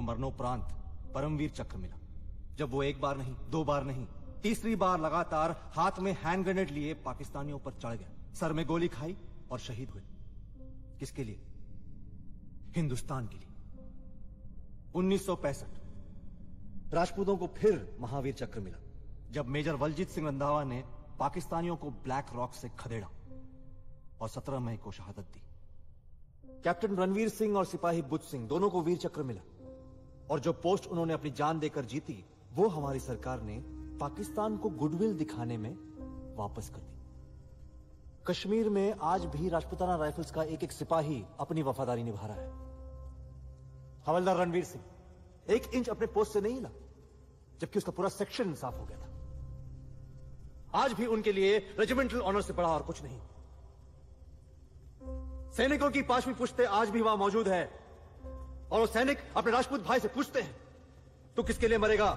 मरणोपरांत परमवीर चक्र मिला। जब वो एक बार नहीं, दो बार नहीं, तीसरी बार लगातार हाथ में हैंड ग्रेनेड लिए पाकिस्तानियों पर चढ़ गया, सर में गोली खाई और शहीद हुए। किसके लिए? हिंदुस्तान के लिए। 1965 राजपूतों को फिर महावीर चक्र मिला जब मेजर बलजीत सिंह रंधावा ने पाकिस्तानियों को ब्लैक रॉक से खदेड़ा और 17 मई को शहादत दी। कैप्टन रणवीर सिंह और सिपाही बुद्ध सिंह दोनों को वीर चक्र मिला और जो पोस्ट उन्होंने अपनी जान देकर जीती वो हमारी सरकार ने पाकिस्तान को गुडविल दिखाने में वापस कर दी। कश्मीर में आज भी राजपूताना राइफल्स का एक एक सिपाही अपनी वफादारी निभा रहा है। हवलदार रणवीर सिंह 1 इंच अपने पोस्ट से नहीं हिला जबकि उसका पूरा सेक्शन साफ हो गया था। आज भी उनके लिए रेजिमेंटल ऑनर से बड़ा और कुछ नहीं। सैनिकों की 5वीं पुश्ते आज भी वहां मौजूद है और वो सैनिक अपने राजपूत भाई से पूछते हैं तू किसके लिए मरेगा?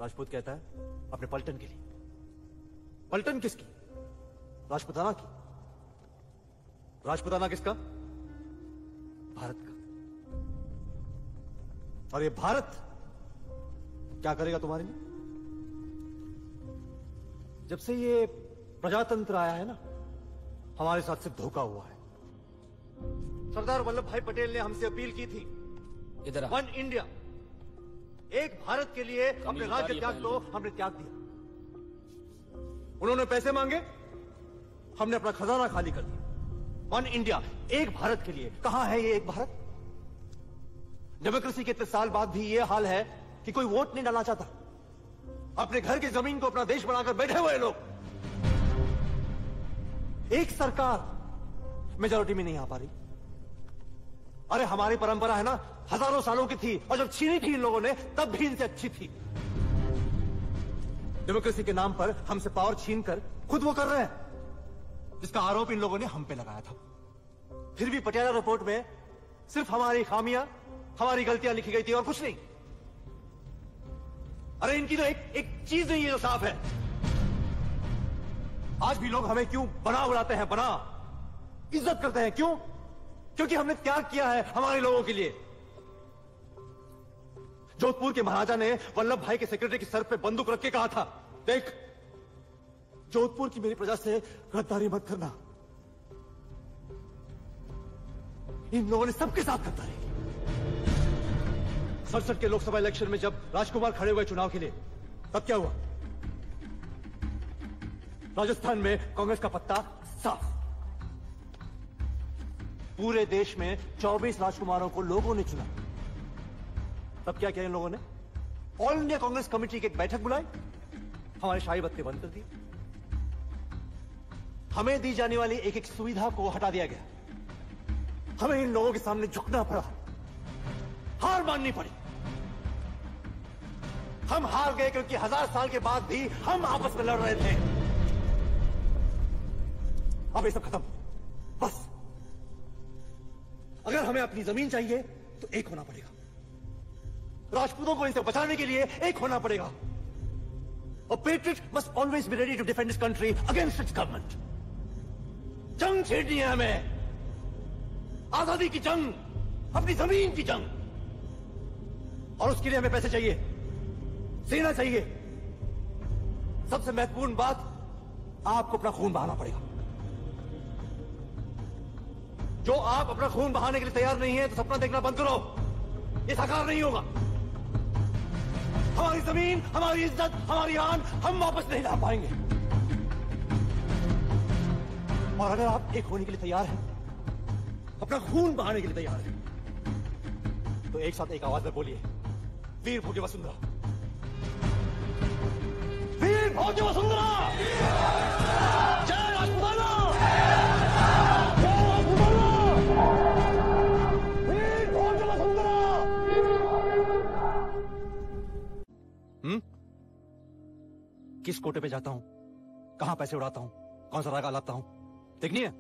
राजपूत कहता है अपने पलटन के लिए। पलटन किसकी? राजपूताना की। राजपूताना किसका? भारत का। और ये भारत क्या करेगा तुम्हारे लिए? जब से ये प्रजातंत्र आया है ना, हमारे साथ सिर्फ धोखा हुआ है। सरदार वल्लभ भाई पटेल ने हमसे अपील की थी, इधर वन इंडिया, एक भारत के लिए अपने राज्य त्याग दो, हमने त्याग दिया। उन्होंने पैसे मांगे, हमने अपना खजाना खाली कर दिया। वन इंडिया, एक भारत के लिए। कहां है ये एक भारत? डेमोक्रेसी के इतने साल बाद भी ये हाल है कि कोई वोट नहीं डालना चाहता। अपने घर की जमीन को अपना देश बनाकर बैठे हुए लोग। एक सरकार मेजॉरिटी में नहीं आ पा रही। अरे हमारी परंपरा है ना, हजारों सालों की थी और जब छीनी थी इन लोगों ने तब भी इनसे अच्छी थी। डेमोक्रेसी के नाम पर हमसे पावर छीनकर खुद वो कर रहे हैं जिसका आरोप इन लोगों ने हम पे लगाया था। फिर भी पटियाला रिपोर्ट में सिर्फ हमारी खामियां, हमारी गलतियां लिखी गई थी और कुछ नहीं। अरे इनकी तो एक चीज नहीं है जो साफ है। आज भी लोग हमें क्यों बना उड़ाते हैं? बना इज्जत करते हैं क्यों? क्योंकि हमने त्याग किया है हमारे लोगों के लिए। जोधपुर के महाराजा ने वल्लभ भाई के सेक्रेटरी के सर पे बंदूक रख के कहा था, देख जोधपुर की मेरी प्रजा से गद्दारी मत करना। इन लोगों ने सबके साथ गद्दारी की। 67 के लोकसभा इलेक्शन में जब राजकुमार खड़े हुए चुनाव के लिए, तब क्या हुआ? राजस्थान में कांग्रेस का पत्ता साफ। पूरे देश में 24 राजकुमारों को लोगों ने चुना। तब क्या किया इन लोगों ने? ऑल इंडिया कांग्रेस कमेटी की एक बैठक बुलाई, हमारे शाही बत्ते बंद कर दिए। हमें दी जाने वाली एक एक सुविधा को हटा दिया गया। हमें इन लोगों के सामने झुकना पड़ा, हार माननी पड़ी। हम हार गए क्योंकि 1000 साल के बाद भी हम आपस में लड़ रहे थे। अब ये सब खत्म, बस। अगर हमें अपनी जमीन चाहिए तो एक होना पड़ेगा। राजपूतों को इनसे बचाने के लिए एक होना पड़ेगा। A patriot must always be ready to defend his country against its government. जंग छेड़नी है हमें, आजादी की जंग, अपनी जमीन की जंग। और उसके लिए हमें पैसे चाहिए, सेना चाहिए। सबसे महत्वपूर्ण बात, आपको अपना खून बहाना पड़ेगा। जो आप अपना खून बहाने के लिए तैयार नहीं है तो सपना देखना बंद करो, ये साकार नहीं होगा। हमारी जमीन, हमारी इज्जत, हमारी आन हम वापस नहीं ला पाएंगे। और अगर आप एक होने के लिए तैयार हैं, अपना खून बहाने के लिए तैयार हैं, तो एक साथ एक आवाज में बोलिए, वीर भोज वसुंधरा, वीर भोज वसुंधरा, जय राजपूताना, जय राजपूताना, वीर भोज वसुंधरा। किस कोटे पे जाता हूं, कहां पैसे उड़ाता हूं, कौन सा रागा लाता हूं, देखनी है?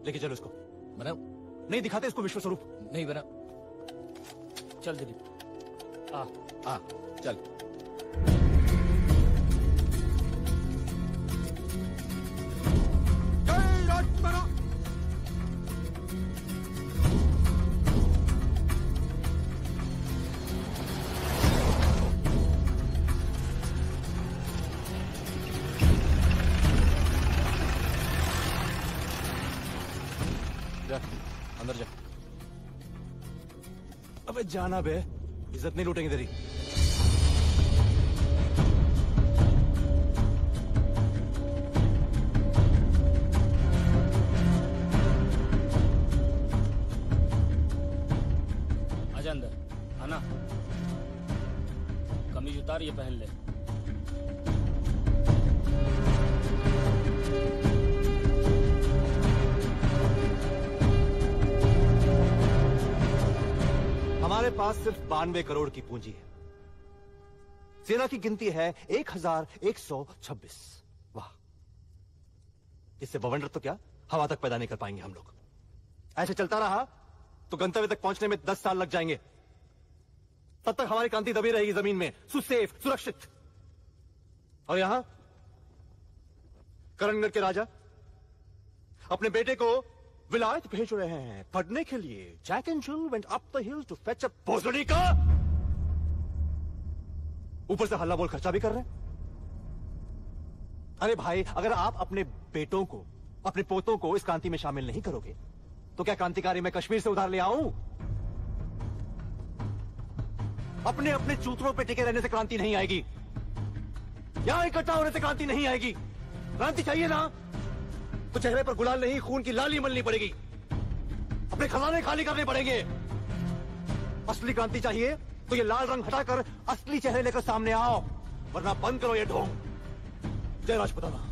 लेके चलो इसको। बनाओ। नहीं दिखाते इसको विश्व स्वरूप। नहीं बना। चल जल्दी। आ चल। जय राजपूताना। जा, अंदर जा। अबे जाना बे, इज्जत नहीं लूटेंगे तेरी। आजा अंदर, आना। कमीज उतार, ये पहन ले। हमारे पास सिर्फ 92 करोड़ की पूंजी है। सेना की गिनती है 1126। वाह, इससे बवंडर तो क्या हवा तक पैदा नहीं कर पाएंगे हम लोग। ऐसे चलता रहा तो गंतव्य तक पहुंचने में 10 साल लग जाएंगे। तब तक हमारी क्रांति दबी रहेगी जमीन में, सुसेफ, सुरक्षित। और यहां करणगढ़ के राजा अपने बेटे को विलायत भेज रहे हैं पढ़ने के लिए। Jack and Jill went up the hill to fetch a भोसड़ी का। ऊपर से हल्ला बोल खर्चा भी कर रहे हैं। अरे भाई, अगर आप अपने बेटों को, अपने पोतों को इस क्रांति में शामिल नहीं करोगे तो क्या क्रांतिकारी मैं कश्मीर से उधार ले आऊं? अपने अपने चूतरों पे टिके रहने से क्रांति नहीं आएगी। यहां इकट्ठा होने से क्रांति नहीं आएगी। क्रांति चाहिए ना तो चेहरे पर गुलाल नहीं, खून की लाली मलनी पड़ेगी। अपने खजाने खाली करने पड़ेंगे। असली क्रांति चाहिए तो ये लाल रंग हटाकर असली चेहरे लेकर सामने आओ, वरना बंद करो ये ढोंग। जय राजपुताना।